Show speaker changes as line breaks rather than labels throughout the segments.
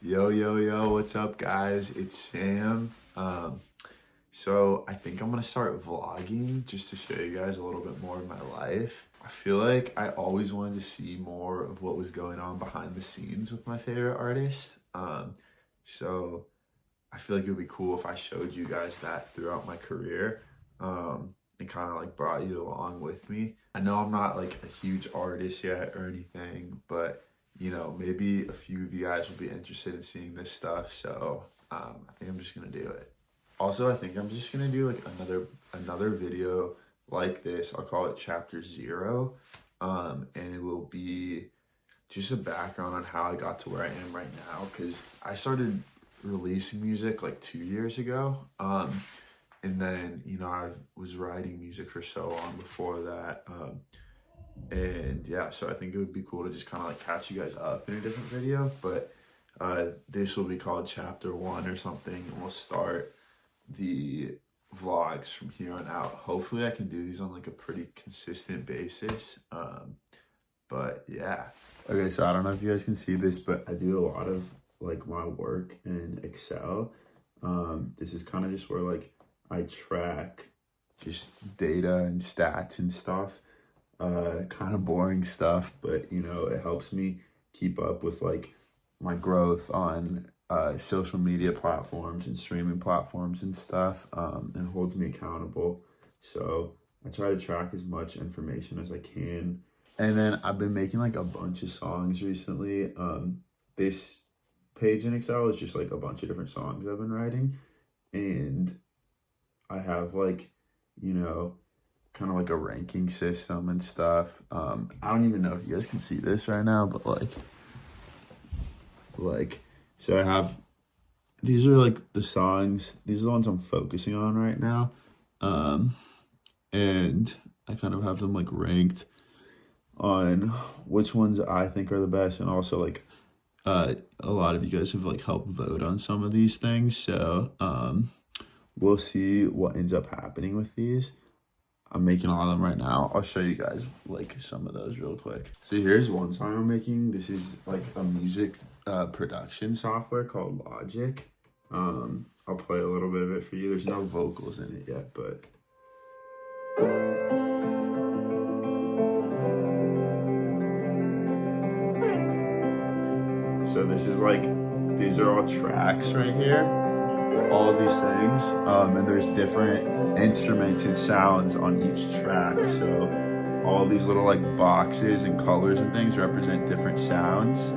Yo, what's up, guys? It's Sam. So I think I'm gonna start vlogging just to show you guys a little bit more of my life. I feel like I always wanted to see more of what was going on behind the scenes with my favorite artists. So I feel like it would be cool if I showed you guys that throughout my career, and kind of like brought you along with me. I know I'm not like a huge artist yet or anything, but maybe a few of you guys will be interested in seeing this stuff. So I think I'm just gonna do it. Also, I think I'm just gonna do like another video like this. I'll call it Chapter 0, and it will be just a background on how I got to where I am right now. Because I started releasing music like 2 years ago, and then I was writing music for so long before that. And yeah, so I think it would be cool to just kind of like catch you guys up in a different video, but this will be called Chapter 1 or something, and we'll start the vlogs from here on out. Hopefully I can do these on like a pretty consistent basis, but yeah. Okay, so I don't know if you guys can see this, but I do a lot of like my work in Excel. This is kind of just where like I track just data and stats and stuff. Kind of boring stuff, but it helps me keep up with like my growth on social media platforms and streaming platforms and stuff, and holds me accountable. So I try to track as much information as I can. And then I've been making like a bunch of songs recently. This page in Excel is just like a bunch of different songs I've been writing, and I have like kind of like a ranking system and stuff. I don't even know if you guys can see this right now, but so I have, these are like the songs, these are the ones I'm focusing on right now. And I kind of have them like ranked on which ones I think are the best, and also like a lot of you guys have like helped vote on some of these things. So we'll see what ends up happening with these. I'm making all of them right now. I'll show you guys like some of those real quick. So here's one song I'm making. This is like a music production software called Logic. I'll play a little bit of it for you. There's no vocals in it yet, but so this is like, these are all tracks right here, all of these things, and there's different instruments and sounds on each track. So all these little like boxes and colors and things represent different sounds.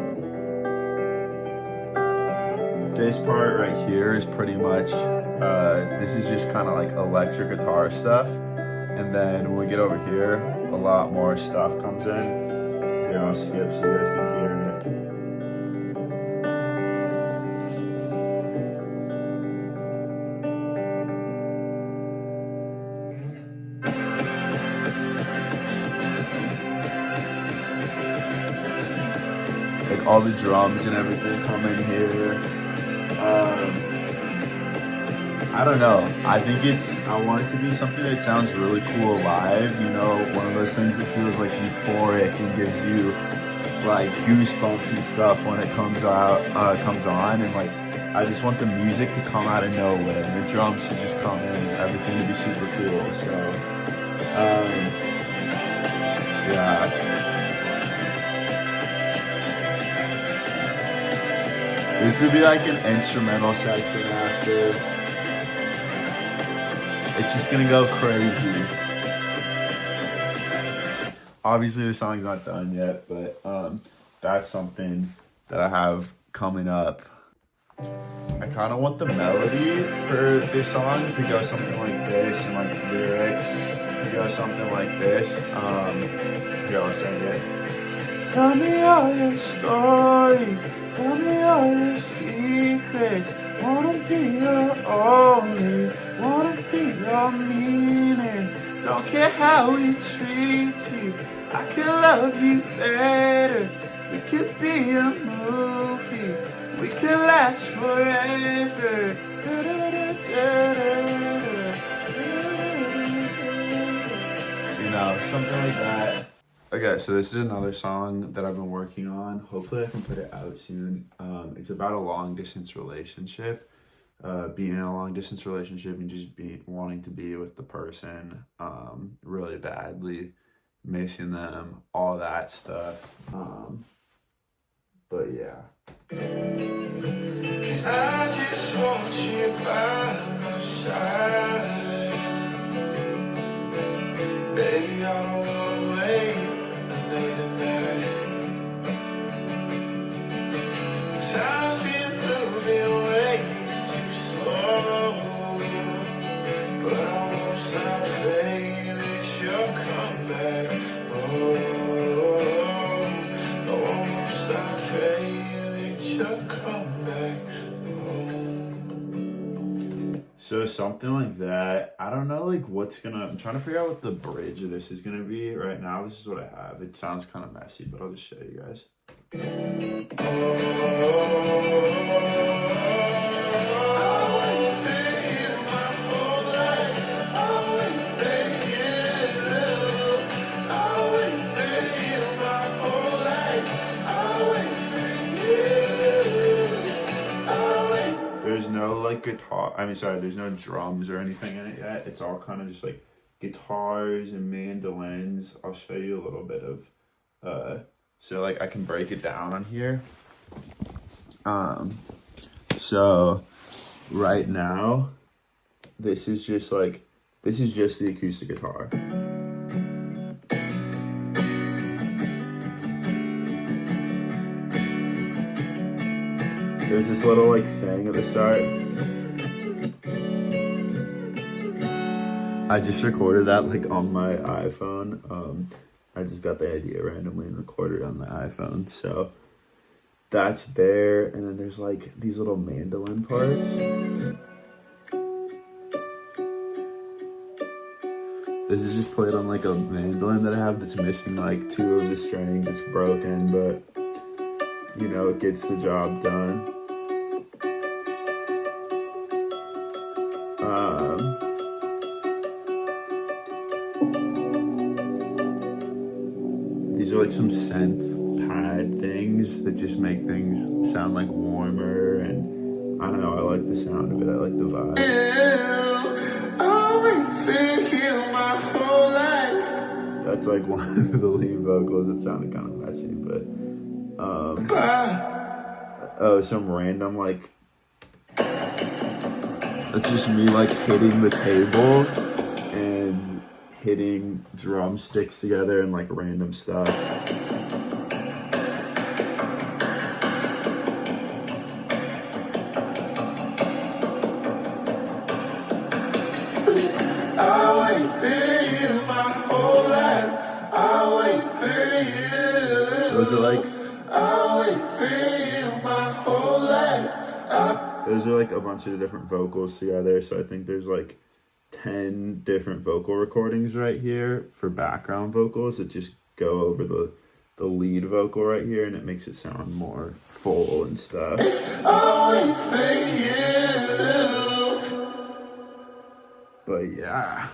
This part right here is pretty much this is just kind of like electric guitar stuff, and then when we get over here, a lot more stuff comes in. Here, I'll skip so you guys can hear it. Like all the drums and everything come in here. I don't know. I think I want it to be something that sounds really cool live. One of those things that feels like euphoric and gives you like goosebumps and stuff when it comes on. And like, I just want the music to come out of nowhere, and the drums to just come in, and everything to be super cool. So, yeah. This would be like an instrumental section after. It's just gonna go crazy. Obviously the song's not done yet, but that's something that I have coming up. I kind of want the melody for this song to go something like this, and like lyrics to go something like this. Here, I'll sing it. Tell me all your stories, tell me all your secrets. Wanna be your only, wanna be your meaning. Don't care how we treat you, I can love you better. We could be a movie, we could last forever. Something like that. Okay, so this is another song that I've been working on. Hopefully I can put it out soon. It's about a long distance relationship, being in a long distance relationship and just wanting to be with the person really badly, missing them, all that stuff. But yeah. 'Cause I just want you by my side. Baby, I don't wanna wait another night. Time's been moving way too slow, but I won't stop praying that you'll come back. Oh, no, I won't stop praying that you'll come back. So something like that. I don't know like I'm trying to figure out what the bridge of this is gonna be right now. This is what I have. It sounds kind of messy, but I'll just show you guys. There's no like there's no drums or anything in it yet. It's all kind of just like guitars and mandolins. I'll show you a little bit of so like I can break it down on here. So right now this is just the acoustic guitar. There's this little like thing at the start. I just recorded that like on my iPhone. I just got the idea randomly and recorded on the iPhone. So that's there. And then there's like these little mandolin parts. This is just played on like a mandolin that I have that's missing like 2 of the strings. It's broken, but you know, it gets the job done. These are like some synth pad things that just make things sound like warmer, and I don't know, I like the sound of it, I like the vibe. That's like one of the lead vocals. It sounded kind of messy, but some random like, that's just me like hitting the table and hitting drumsticks together and like random stuff. I'll wait for you my whole life. I'll wait for you. Those are like, I'll wait for you my whole life. Those are like a bunch of different vocals together. So I think there's like 10 different vocal recordings right here for background vocals that just go over the lead vocal right here, and it makes it sound more full and stuff. But yeah.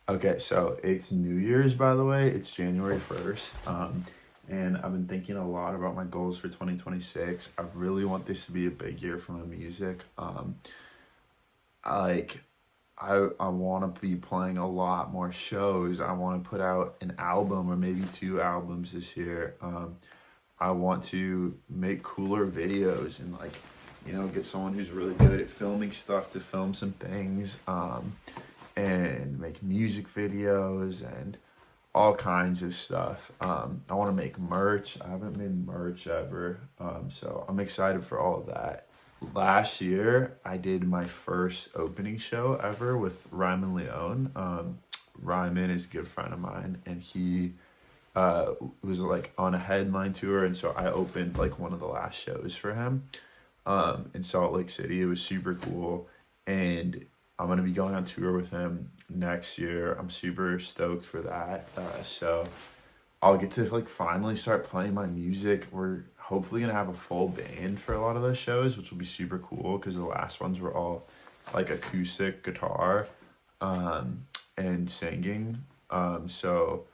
Okay, so it's New Year's, by the way. It's January 1st. And I've been thinking a lot about my goals for 2026. I really want this to be a big year for my music. I want to be playing a lot more shows. I want to put out an album or maybe 2 albums this year. I want to make cooler videos and like, you know, get someone who's really good at filming stuff to film some things, and make music videos and all kinds of stuff. I want to make merch. I haven't made merch ever, so I'm excited for all of that. Last year, I did my first opening show ever with Ryman Leone. Ryman is a good friend of mine, and he was like on a headline tour, and so I opened like one of the last shows for him in Salt Lake City. It was super cool, and I'm gonna be going on tour with him next year. I'm super stoked for that. So I'll get to like finally start playing my music. We're hopefully gonna have a full band for a lot of those shows, which will be super cool because the last ones were all like acoustic guitar and singing. So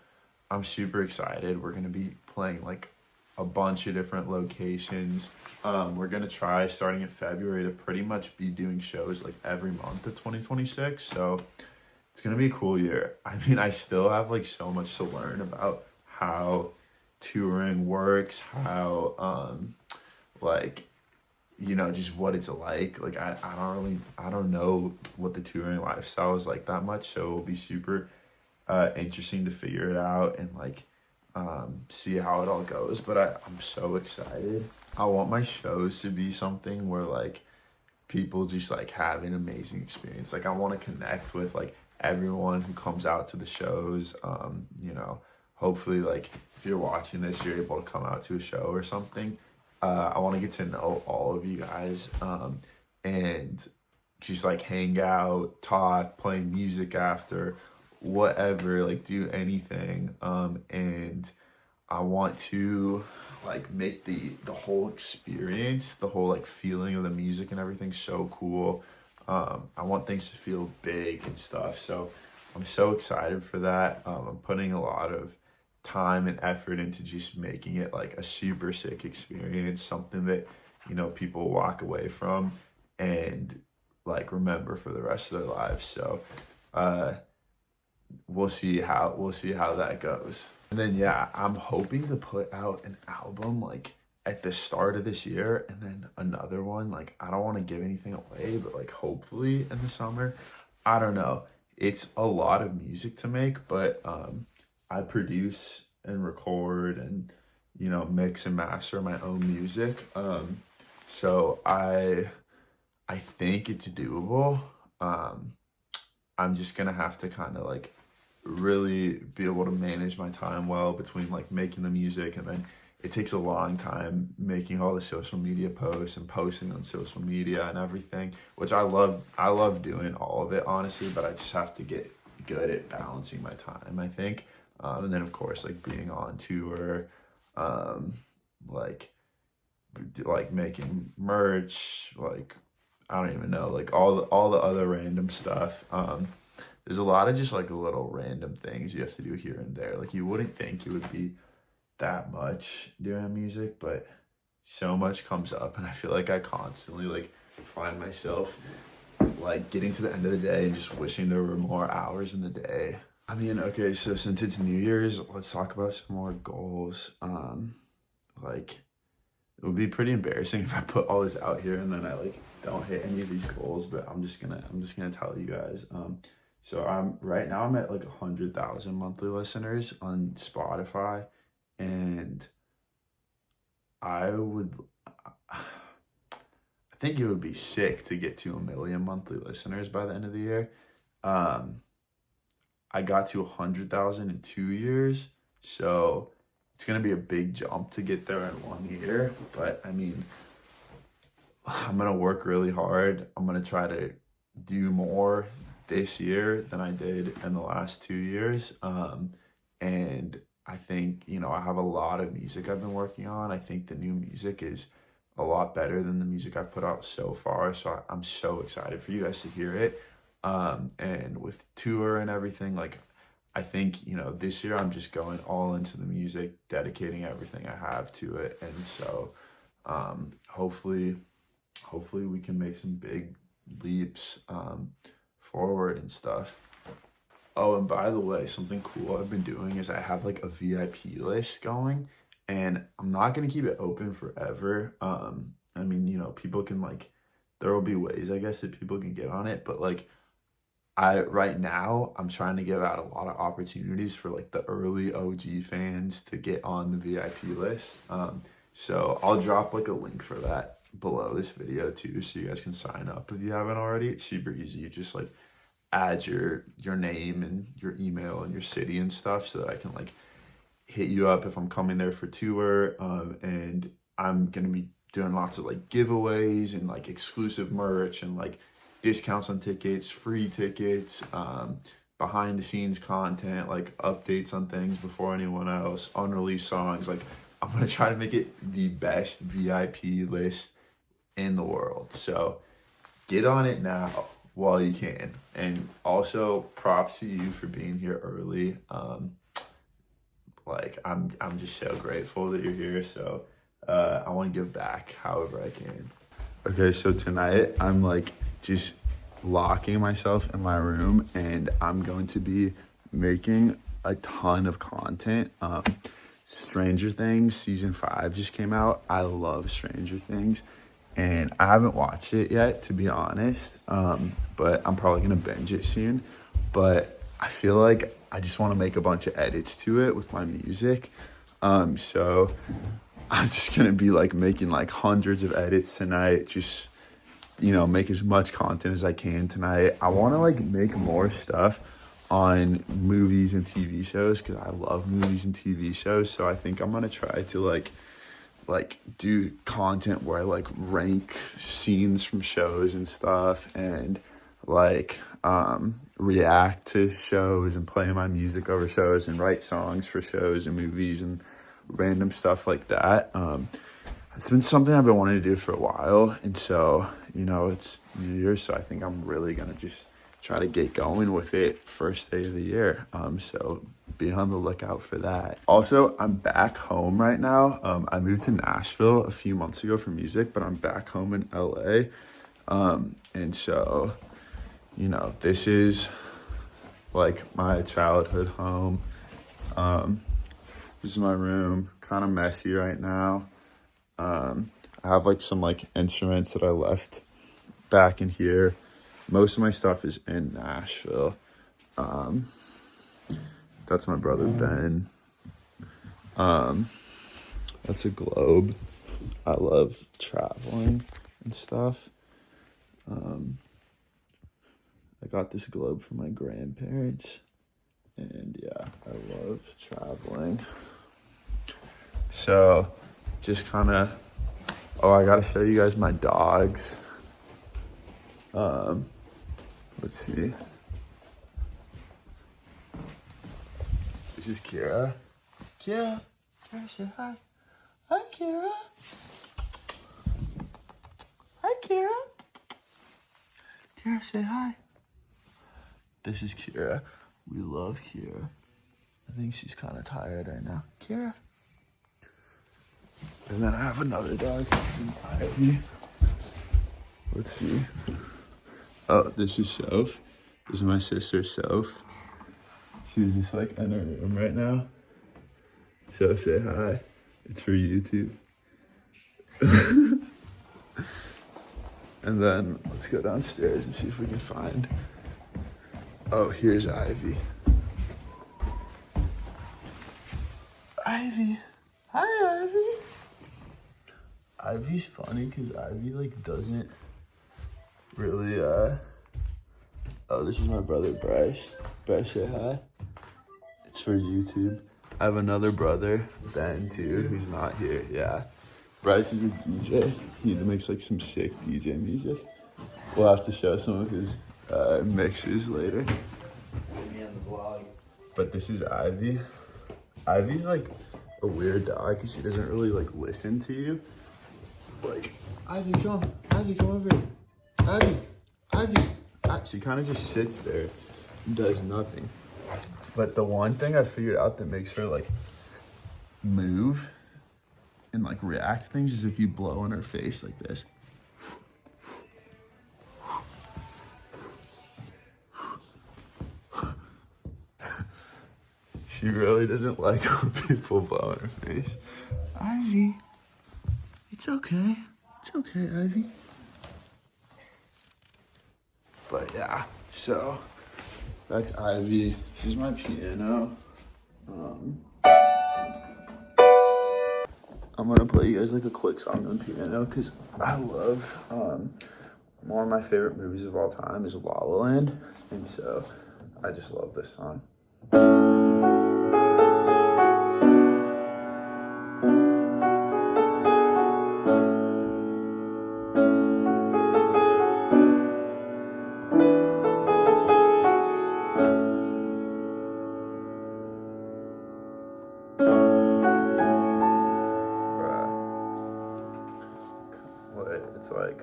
I'm super excited. We're gonna be playing like a bunch of different locations. We're gonna try starting in February to pretty much be doing shows like every month of 2026. So it's gonna be a cool year. I mean, I still have like so much to learn about how touring works, how like just what it's like. Like I don't know what the touring lifestyle is like that much, so it'll be super interesting to figure it out and like see how it all goes. But I'm so excited. I want my shows to be something where like people just like have an amazing experience. Like I want to connect with like everyone who comes out to the shows. Hopefully like if you're watching this, you're able to come out to a show or something. I want to get to know all of you guys and just like hang out, talk, play music after, whatever, like do anything. And I want to like make the whole experience, the whole like feeling of the music and everything so cool. I want things to feel big and stuff. So I'm so excited for that. I'm putting a lot of time and effort into just making it like a super sick experience, something that people walk away from and like remember for the rest of their lives. So we'll see how that goes. And then yeah, I'm hoping to put out an album like at the start of this year, and then another one, like I don't want to give anything away, but like hopefully in the summer. I don't know, it's a lot of music to make, but I produce and record and mix and master my own music. So I think it's doable. I'm just gonna have to kind of like really be able to manage my time well between like making the music, and then it takes a long time making all the social media posts and posting on social media and everything, which I love doing all of it, honestly, but I just have to get good at balancing my time, I think. And then of course like being on tour, like making merch, like I don't even know, like all the other random stuff. There's a lot of just like little random things you have to do here and there. Like you wouldn't think it would be that much doing music, but so much comes up, and I feel like I constantly like find myself like getting to the end of the day and just wishing there were more hours in the day. I mean, okay, so since it's New Year's, let's talk about some more goals. Like it would be pretty embarrassing if I put all this out here and then I like don't hit any of these goals, but I'm just gonna tell you guys. So right now I'm at like 100,000 monthly listeners on Spotify, and I think it would be sick to get to 1 million monthly listeners by the end of the year. I got to 100,000 in 2 years, so it's gonna be a big jump to get there in 1 year. But I mean, I'm gonna work really hard. I'm gonna try to do more this year than I did in the last 2 years. And I think, I have a lot of music I've been working on. I think the new music is a lot better than the music I've put out so far. So I'm so excited for you guys to hear it. And with tour and everything, like, I think, this year I'm just going all into the music, dedicating everything I have to it. And so, hopefully we can make some big leaps, forward and stuff. Oh, and by the way, something cool I've been doing is I have like a VIP list going, and I'm not going to keep it open forever. I mean, people can like, there will be ways, I guess, that people can get on it, but like, right now I'm trying to give out a lot of opportunities for like the early OG fans to get on the VIP list. So I'll drop like a link for that below this video too, so you guys can sign up if you haven't already. It's super easy. You just like add your name and your email and your city and stuff, so that I can like hit you up if I'm coming there for tour. And I'm gonna be doing lots of like giveaways and like exclusive merch and like discounts on tickets, free tickets, behind the scenes content, like updates on things before anyone else, unreleased songs. Like I'm gonna try to make it the best VIP list in the world. So get on it now while you can. And also props to you for being here early. like I'm just so grateful that you're here. So I want to give back however I can. Okay, so tonight I'm like just locking myself in my room, and I'm going to be making a ton of content. Stranger Things season 5 just came out. I love Stranger Things, and I haven't watched it yet, to be honest. But I'm probably gonna binge it soon. But I feel like I just want to make a bunch of edits to it with my music. So I'm just gonna be like making like hundreds of edits tonight. Just, you know, make as much content as I can tonight. I want to like make more stuff on movies and TV shows because I love movies and TV shows. So I think I'm gonna try to like do content where I like rank scenes from shows and stuff, and like react to shows and play my music over shows and write songs for shows and movies and random stuff like that. It's been something I've been wanting to do for a while, and so, you know, it's New Year's, so I think I'm really gonna just try to get going with it first day of the year. So be on the lookout for that. Also, I'm back home right now. I moved to Nashville a few months ago for music, but I'm back home in LA. And so, you know, this is like my childhood home. This is my room, kind of messy right now. I have like some like instruments that I left back in here. Most of my stuff is in Nashville. That's my brother Ben. That's a globe. I love traveling and stuff. I got this globe from my grandparents, and yeah, I love traveling. So just kind of, I gotta show you guys my dogs. Let's see. This is Kira. Kira, say hi. Hi, Kira. Hi, Kira. Kira, say hi. This is Kira. We love Kira. I think she's kind of tired right now. Kira. And then I have another dog, Ivy. Let's see. Oh, this is Soph. This is my sister, Soph. She's just like in her room right now. Soph, say hi. It's for YouTube. And then let's go downstairs and see if we can find. Oh, here's Ivy. Ivy. Hi, Ivy. Ivy's funny because Ivy like doesn't really oh, this is my brother Bryce. Bryce, say hi. It's for YouTube. I have another brother, Ben, too, who's not here. Yeah. Bryce is a DJ. He makes like some sick DJ music. We'll have to show some of his mixes later. Maybe on the vlog. But this is Ivy. Ivy's like a weird dog because she doesn't really like listen to you. Like, Ivy, come over here. Ivy. She kind of just sits there and does nothing. But the one thing I figured out that makes her like move and like react to things is if you blow in her face like this. She really doesn't like when people blow in her face. Ivy, it's okay. It's okay, Ivy. But yeah, so that's Ivy. She's my piano. I'm gonna play you guys like a quick song on piano because I love, one of my favorite movies of all time is La La Land. And so I just love this song. It's like,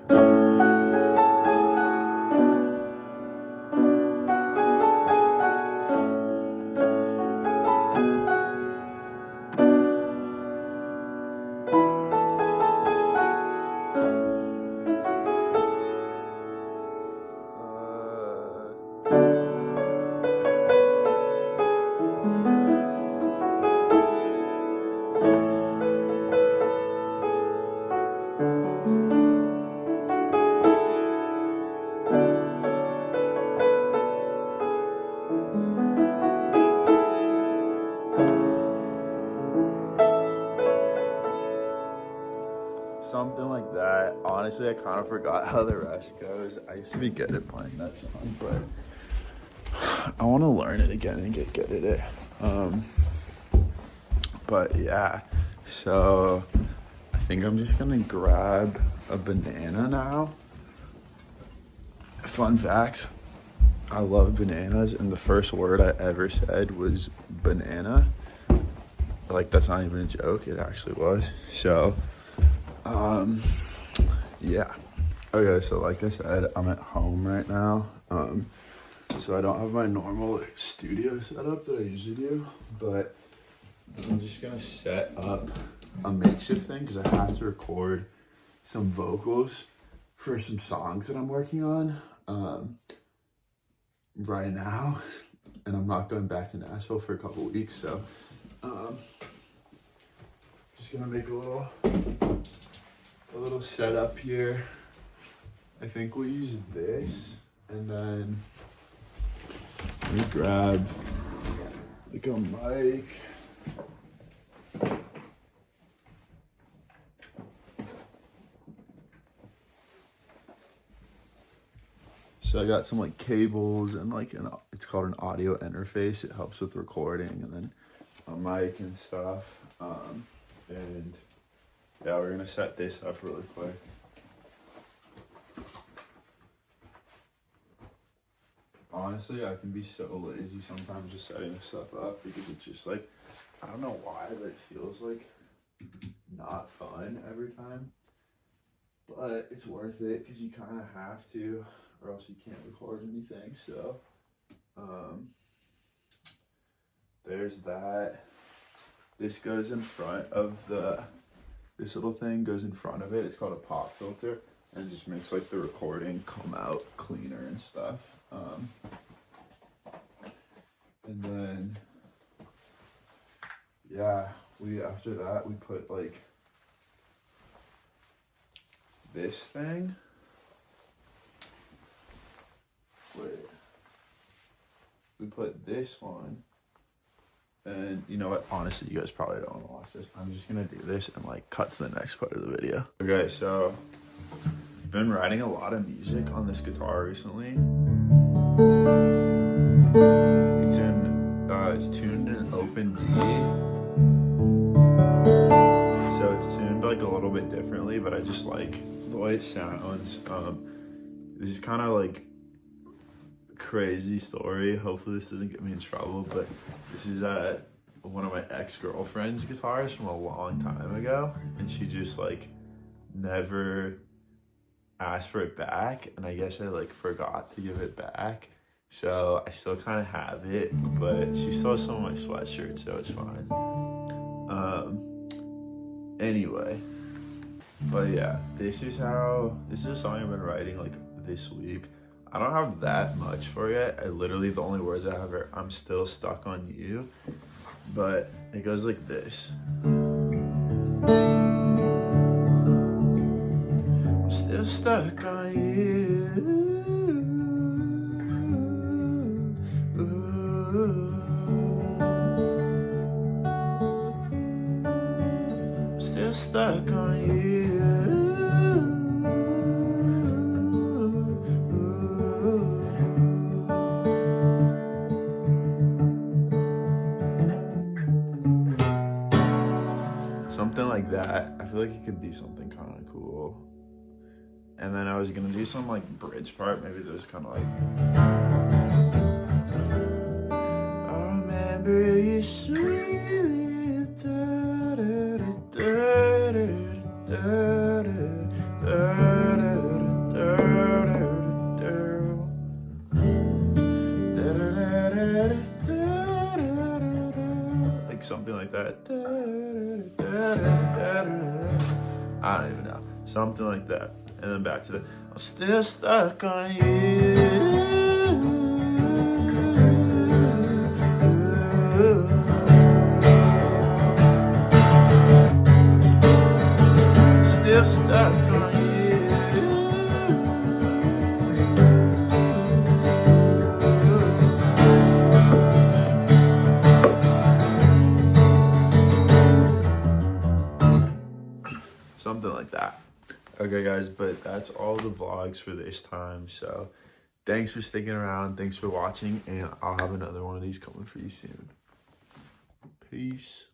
honestly, I kind of forgot how the rest goes. I used to be good at playing that song, but I want to learn it again and get good at it. But yeah, so I think I'm just gonna grab a banana now. Fun fact, I love bananas, and the first word I ever said was banana. Like, that's not even a joke, it actually was. So, yeah. Okay, so like I said, I'm at home right now. So I don't have my normal studio setup that I usually do, but I'm just gonna set up a makeshift thing because I have to record some vocals for some songs that I'm working on right now, and I'm not going back to Nashville for a couple weeks, so just gonna make a little setup here. I think we'll use this, and then we grab like a mic. So I got some like cables and like it's called an audio interface. It helps with recording, and then a mic and stuff. And yeah, we're gonna set this up really quick. Honestly, I can be so lazy sometimes just setting this stuff up because it's just like, I don't know why, but it feels like not fun every time. But it's worth it because you kind of have to, or else you can't record anything. So, there's that. This goes in front of this little thing goes in front of it. It's called a pop filter, and it just makes like the recording come out cleaner and stuff. And then, yeah, after that, we put like this thing. We put this one, and you know what? Honestly, you guys probably don't want to watch this. I'm just gonna do this and like cut to the next part of the video. Okay, so I've been writing a lot of music on this guitar recently. It's tuned in open D, so it's tuned like a little bit differently, but I just like the way it sounds. This is kind of like crazy story. Hopefully this doesn't get me in trouble, but this is one of my ex-girlfriend's guitars from a long time ago, and she just like never asked for it back, and I guess I like forgot to give it back, so I still kind of have it, but she still has some of my sweatshirts, so it's fine. Anyway, but yeah, this is a song I've been writing like this week. I don't have that much for it. The only words I have are "I'm still stuck on you," but it goes like this. I'm still stuck on you. I'm still stuck on you. Something like that. I feel like it could be something kind of cool. And then I was gonna do some like bridge part. Maybe there's kind of like, I remember you sweetly, da, da, da, da, da, like something like that. I don't even know. Something like that. And then back to the, I'm still stuck on you. Still stuck on you. Something like that. Okay, guys, but that's all the vlogs for this time. So thanks for sticking around. Thanks for watching. And I'll have another one of these coming for you soon. Peace.